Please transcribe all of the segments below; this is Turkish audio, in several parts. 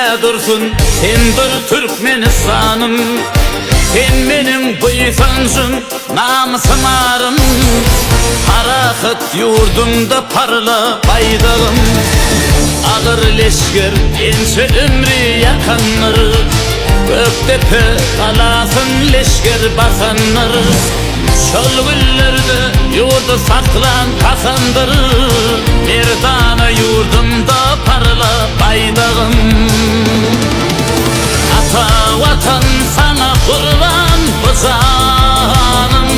bilme dursun, sendir Türkmenistanım. Sen benim buysancım, namusum arım. Parahat yurdumda parla baydağım. Ağır leşker ense ömrü yakanlar. Göktepe kalasın leşker basanlar. Şol güllerde yurdu saklan kasandır. Merdana yurdumda parla baydağım. Ata vatan sana kurban bu canım.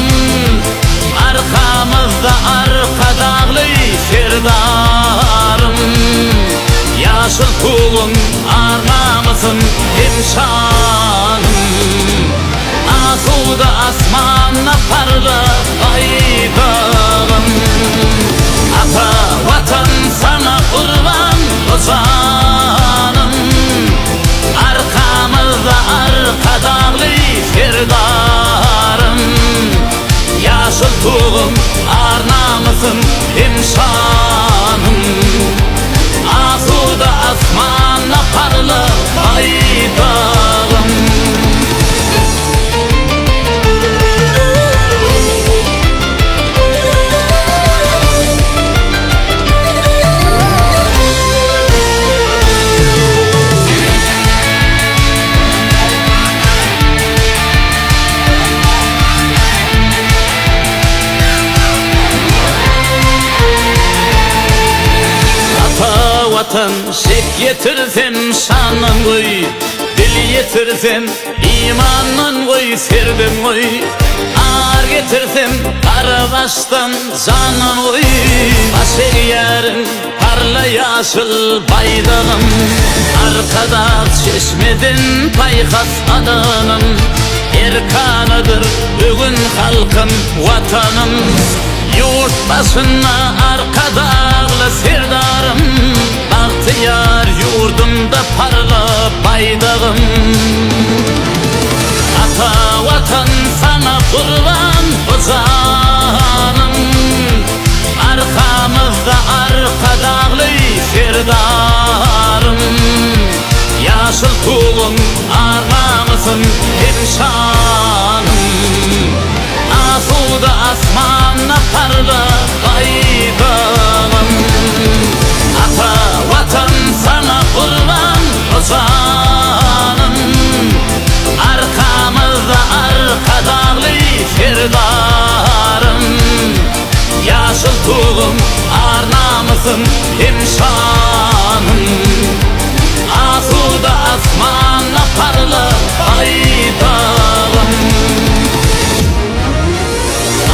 Arkamızda arka dağlı serdarım. Yaşıl tuğun arnamızın imşanım. Asuda asmanla parla baydağım. Ata vatan sana kurban bu canım. Arkamızda arka dağlı serdarım. Yaşıl tuğum arnamızın imşanım. Asuda asmanla parla baydağım. Vatan şek getirsem şanın koy, dil getirsem imanın koy, serdim koy. Ağır getirsem karabaştan canın koy. Baş yarın parla yaşıl baydağım. Arkada çeşmeden paykas adanım. Erkanıdır bugün halkım vatanım. Yurt başına arka dağlı serdarım. Bahtiyar yurdumda parla baydağım. Ata vatan sana kurban bu canım. Arkamızda arka dağlı serdarım. Yaşıl tuğun arnamızın imşanım. Asuda asmanla parla baydağım. Ata vatan sana kurban o canım. Arkamızda arka dağlı serdarım. Yaşıl tuğum arnamızın imşanım. Asuda asmanla parla baydağım.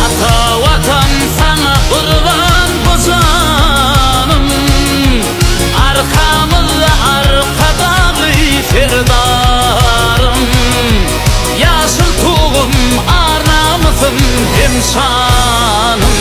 Ata vatan sana kurban bu canım. Arkamızda arka dağlı serdarım. Yaşıl tuğum arnamızın imşanım.